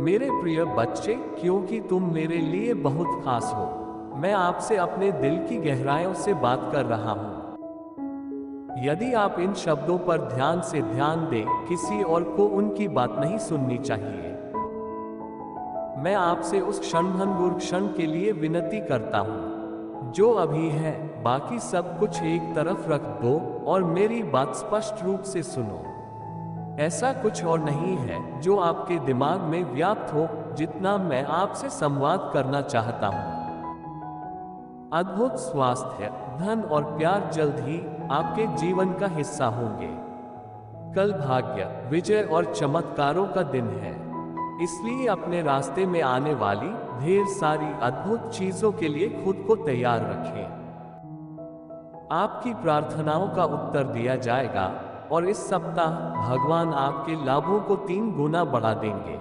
मेरे प्रिय बच्चे, क्योंकि तुम मेरे लिए बहुत खास हो, मैं आपसे अपने दिल की गहराइयों से बात कर रहा हूँ। यदि आप इन शब्दों पर ध्यान से ध्यान दें, किसी और को उनकी बात नहीं सुननी चाहिए। मैं आपसे उस क्षणभंगुर क्षण के लिए विनती करता हूँ जो अभी है। बाकी सब कुछ एक तरफ रख दो और मेरी बात स्पष्ट रूप से सुनो। ऐसा कुछ और नहीं है जो आपके दिमाग में व्याप्त हो जितना मैं आपसे संवाद करना चाहता हूँ। अद्भुत स्वास्थ्य, धन और प्यार जल्द ही आपके जीवन का हिस्सा होंगे। कल भाग्य, विजय और चमत्कारों का दिन है, इसलिए अपने रास्ते में आने वाली ढेर सारी अद्भुत चीजों के लिए खुद को तैयार रखें। आपकी प्रार्थनाओं का उत्तर दिया जाएगा और इस सप्ताह भगवान आपके लाभों को 3 गुना बढ़ा देंगे।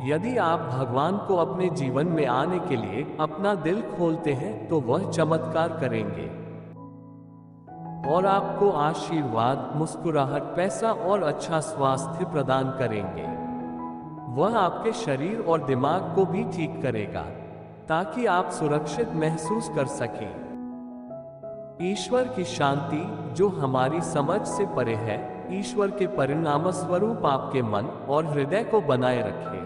यदि आप भगवान को अपने जीवन में आने के लिए अपना दिल खोलते हैं तो वह चमत्कार करेंगे और आपको आशीर्वाद, मुस्कुराहट, पैसा और अच्छा स्वास्थ्य प्रदान करेंगे। वह आपके शरीर और दिमाग को भी ठीक करेगा ताकि आप सुरक्षित महसूस कर सकें। ईश्वर की शांति जो हमारी समझ से परे है, ईश्वर के परिणाम स्वरूप आपके मन और हृदय को बनाए रखे।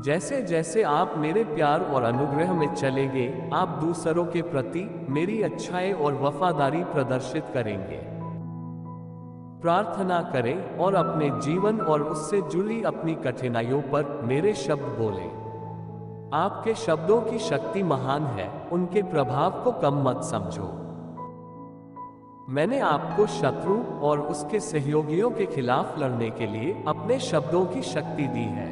जैसे जैसे आप मेरे प्यार और अनुग्रह में चलेंगे, आप दूसरों के प्रति मेरी अच्छाई और वफादारी प्रदर्शित करेंगे। प्रार्थना करें और अपने जीवन और उससे जुड़ी अपनी कठिनाइयों पर मेरे शब्द बोलें। आपके शब्दों की शक्ति महान है, उनके प्रभाव को कम मत समझो। मैंने आपको शत्रु और उसके सहयोगियों के खिलाफ लड़ने के लिए अपने शब्दों की शक्ति दी है।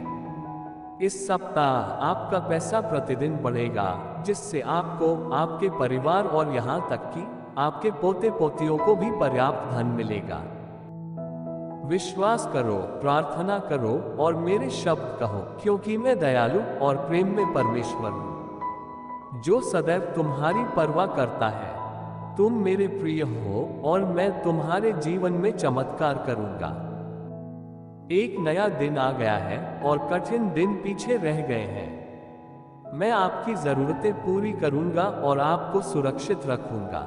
इस सप्ताह आपका पैसा प्रतिदिन बढ़ेगा, जिससे आपको, आपके परिवार और यहाँ तक कि आपके पोते पोतियों को भी पर्याप्त धन मिलेगा। विश्वास करो, प्रार्थना करो और मेरे शब्द कहो, क्योंकि मैं दयालु और प्रेम में परमेश्वर हूँ जो सदैव तुम्हारी परवाह करता है। तुम मेरे प्रिय हो और मैं तुम्हारे जीवन में चमत्कार करूंगा। एक नया दिन आ गया है और कठिन दिन पीछे रह गए हैं। मैं आपकी जरूरतें पूरी करूंगा और आपको सुरक्षित रखूंगा।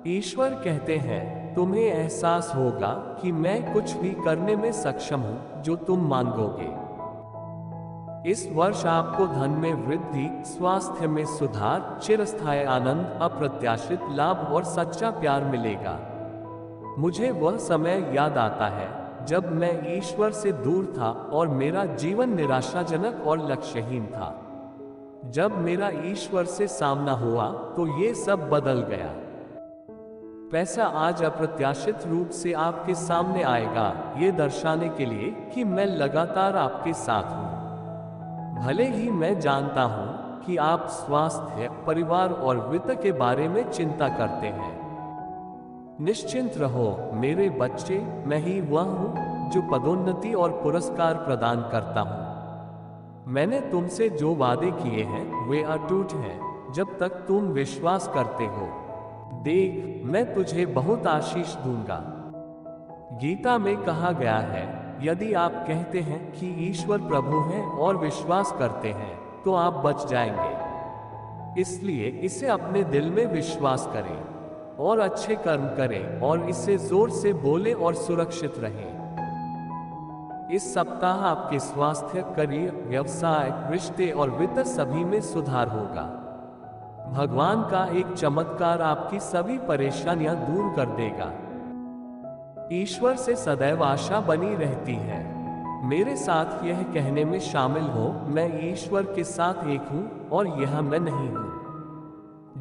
ईश्वर कहते हैं, तुम्हें एहसास होगा कि मैं कुछ भी करने में सक्षम हूं जो तुम मांगोगे। इस वर्ष आपको धन में वृद्धि, स्वास्थ्य में सुधार, चिरस्थायी आनंद, अप्रत्याशित लाभ और सच्चा प्यार मिलेगा। मुझे वह समय याद आता है जब मैं ईश्वर से दूर था और मेरा जीवन निराशाजनक और लक्ष्यहीन था। जब मेरा ईश्वर से सामना हुआ तो ये सब बदल गया। पैसा आज अप्रत्याशित रूप से आपके सामने आएगा, ये दर्शाने के लिए कि मैं लगातार आपके साथ हूँ। भले ही मैं जानता हूं कि आप स्वास्थ्य, परिवार और वित्त के बारे में चिंता करते हैं। निश्चिंत रहो मेरे बच्चे, मैं ही वह हूं जो पदोन्नति और पुरस्कार प्रदान करता हूं। मैंने तुमसे जो वादे किए हैं वे अटूट हैं जब तक तुम विश्वास करते हो। देख, मैं तुझे बहुत आशीष दूंगा। गीता में कहा गया है, यदि आप कहते हैं कि ईश्वर प्रभु हैं और विश्वास करते हैं तो आप बच जाएंगे। इसलिए इसे अपने दिल में विश्वास करें और अच्छे कर्म करें और इससे जोर से बोलें और सुरक्षित रहें। इस सप्ताह आपके स्वास्थ्य, करियर, व्यवसाय, रिश्ते और वित्त सभी में सुधार होगा। भगवान का एक चमत्कार आपकी सभी परेशानियां दूर कर देगा। ईश्वर से सदैव आशा बनी रहती है। मेरे साथ यह कहने में शामिल हो, मैं ईश्वर के साथ एक हूँ और यह मैं नहीं हूँ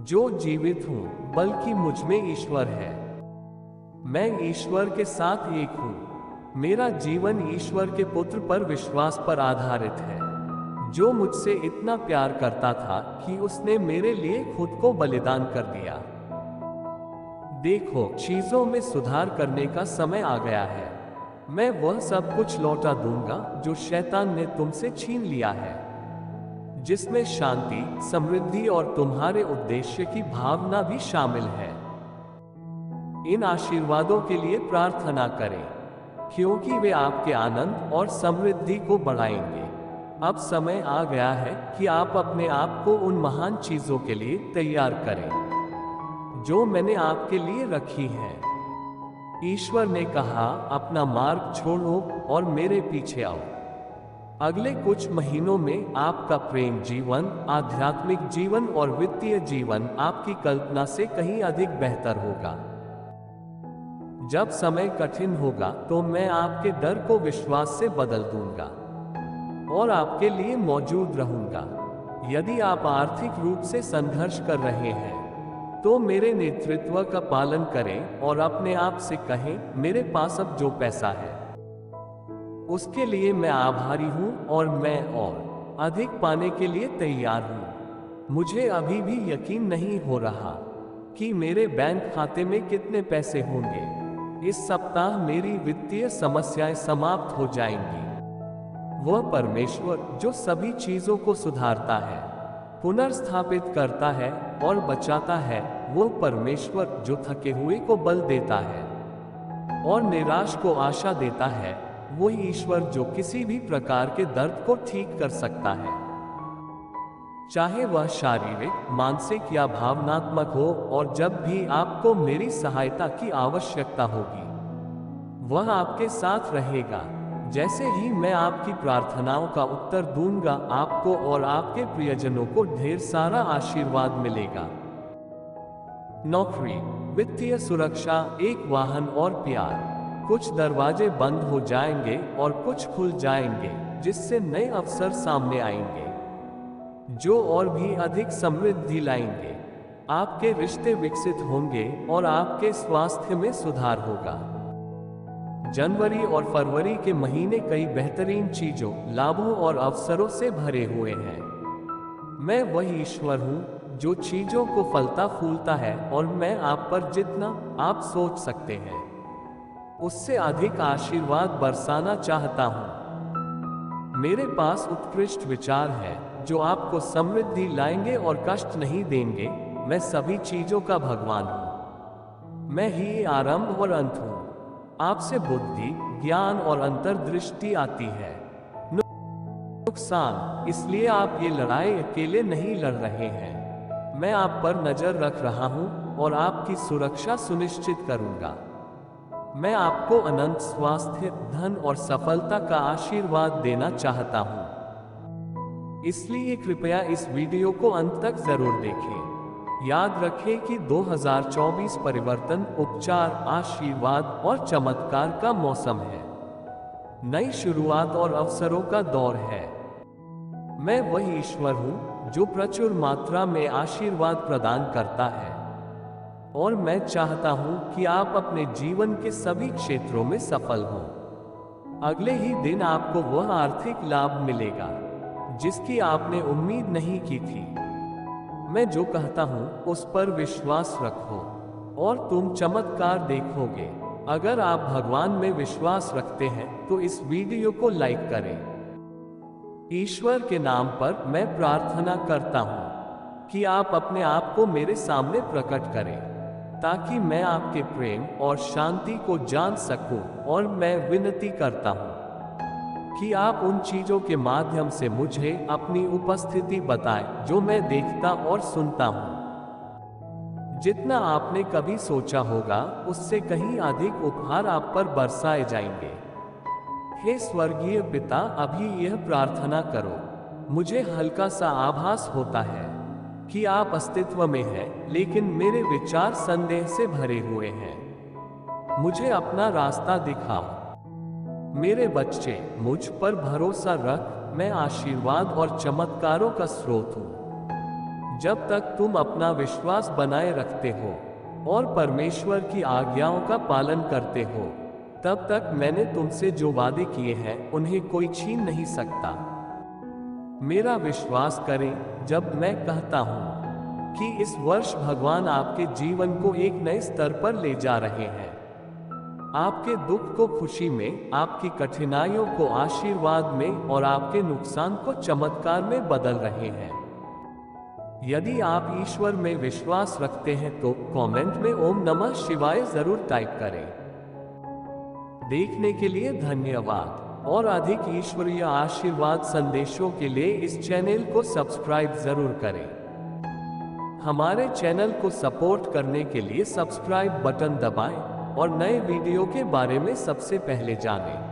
जो जीवित हूँ, बल्कि मुझ में ईश्वर है। मैं ईश्वर के साथ एक हूँ। मेरा जीवन ईश्वर के पुत्र पर विश्वास पर आधारित है, जो मुझसे इतना प्यार करता था कि उसने मेरे लिए खुद को बलिदान कर दिया। देखो, चीजों में सुधार करने का समय आ गया है। मैं वह सब कुछ लौटा दूंगा जो शैतान ने तुमसे छीन लिया है, जिसमें शांति, समृद्धि और तुम्हारे उद्देश्य की भावना भी शामिल है। इन आशीर्वादों के लिए प्रार्थना करें, क्योंकि वे आपके आनंद और समृद्धि को बढ़ाएंगे। अब समय आ गया है कि आप अपने आप को उन महान चीजों के लिए तैयार करें जो मैंने आपके लिए रखी हैं। ईश्वर ने कहा, अपना मार्ग छोड़ो और मेरे पीछे आओ। अगले कुछ महीनों में आपका प्रेम जीवन, आध्यात्मिक जीवन और वित्तीय जीवन आपकी कल्पना से कहीं अधिक बेहतर होगा। जब समय कठिन होगा तो मैं आपके डर को विश्वास से बदल दूंगा और आपके लिए मौजूद रहूंगा। यदि आप आर्थिक रूप से संघर्ष कर रहे हैं तो मेरे नेतृत्व का पालन करें और अपने आप से कहें, मेरे पास अब जो पैसा है उसके लिए मैं आभारी हूं और मैं और अधिक पाने के लिए तैयार हूं। मुझे अभी भी यकीन नहीं हो रहा कि मेरे बैंक खाते में कितने पैसे होंगे। इस सप्ताह मेरी वित्तीय समस्याएं समाप्त हो जाएंगी। वह परमेश्वर जो सभी चीजों को सुधारता है, पुनर्स्थापित करता है और बचाता है, वो परमेश्वर जो थके हुए को बल देता है और निराश को आशा देता है, वही ईश्वर जो किसी भी प्रकार के दर्द को ठीक कर सकता है, चाहे वह शारीरिक, मानसिक या भावनात्मक हो। और जब भी आपको मेरी सहायता की आवश्यकता होगी, वह आपके साथ रहेगा। जैसे ही मैं आपकी प्रार्थनाओं का उत्तर दूंगा, आपको और आपके प्रियजनों को ढेर सारा आशीर्वाद मिलेगा। नौकरी, वित्तीय सुरक्षा, एक वाहन और प्यार। कुछ दरवाजे बंद हो जाएंगे और कुछ खुल जाएंगे, जिससे नए अवसर सामने आएंगे जो और भी अधिक समृद्धि लाएंगे। आपके रिश्ते विकसित होंगे और आपके स्वास्थ्य में सुधार होगा। जनवरी और फरवरी के महीने कई बेहतरीन चीजों, लाभों और अवसरों से भरे हुए हैं। मैं वही ईश्वर हूं जो चीजों को फलता फूलता है और मैं आप पर जितना आप सोच सकते हैं उससे अधिक आशीर्वाद बरसाना चाहता हूं। मेरे पास उत्कृष्ट विचार है जो आपको समृद्धि लाएंगे और कष्ट नहीं देंगे। मैं सभी चीजों का भगवान हूं। मैं ही आरंभ और अंत हूं। आपसे बुद्धि, ज्ञान और अंतर्दृष्टि आती है। नुकसान, इसलिए आप ये लड़ाई अकेले नहीं लड़ रहे हैं। मैं आप पर नजर रख रहा हूं और आपकी सुरक्षा सुनिश्चित करूंगा। मैं आपको अनंत स्वास्थ्य, धन और सफलता का आशीर्वाद देना चाहता हूं। इसलिए कृपया इस वीडियो को अंत तक जरूर देखें। याद रखें कि 2024 परिवर्तन, उपचार, आशीर्वाद और चमत्कार का मौसम है। नई शुरुआत और अवसरों का दौर है। मैं वही ईश्वर हूं जो प्रचुर मात्रा में आशीर्वाद प्रदान करता है और मैं चाहता हूं कि आप अपने जीवन के सभी क्षेत्रों में सफल हों। अगले ही दिन आपको वह आर्थिक लाभ मिलेगा जिसकी आपने उम्मीद नहीं की थी। मैं जो कहता हूं उस पर विश्वास रखो और तुम चमत्कार देखोगे। अगर आप भगवान में विश्वास रखते हैं तो इस वीडियो को लाइक करें। ईश्वर के नाम पर मैं प्रार्थना करता हूं कि आप अपने आप को मेरे सामने प्रकट करें ताकि मैं आपके प्रेम और शांति को जान सकूं। और मैं विनती करता हूं कि आप उन चीजों के माध्यम से मुझे अपनी उपस्थिति बताएं जो मैं देखता और सुनता हूं। जितना आपने कभी सोचा होगा उससे कहीं अधिक उपहार आप पर बरसाए जाएंगे। हे स्वर्गीय पिता, अभी यह प्रार्थना करो। मुझे हल्का सा आभास होता है कि आप अस्तित्व में हैं, लेकिन मेरे विचार संदेह से भरे हुए हैं। मुझे अपना रास्ता दिखाओ। मेरे बच्चे, मुझ पर भरोसा रख। मैं आशीर्वाद और चमत्कारों का स्रोत हूं। जब तक तुम अपना विश्वास बनाए रखते हो और परमेश्वर की आज्ञाओं का पालन करते हो, तब तक मैंने तुमसे जो वादे किए हैं उन्हें कोई छीन नहीं सकता। मेरा विश्वास करें जब मैं कहता हूं कि इस वर्ष भगवान आपके जीवन को एक नए स्तर पर ले जा रहे हैं। आपके दुख को खुशी में, आपकी कठिनाइयों को आशीर्वाद में और आपके नुकसान को चमत्कार में बदल रहे हैं। यदि आप ईश्वर में विश्वास रखते हैं तो कमेंट में ओम नमः शिवाय जरूर टाइप करें। देखने के लिए धन्यवाद। और अधिक ईश्वरीय आशीर्वाद संदेशों के लिए इस चैनल को सब्सक्राइब जरूर करें। हमारे चैनल को सपोर्ट करने के लिए सब्सक्राइब बटन दबाएं और नए वीडियो के बारे में सबसे पहले जानें।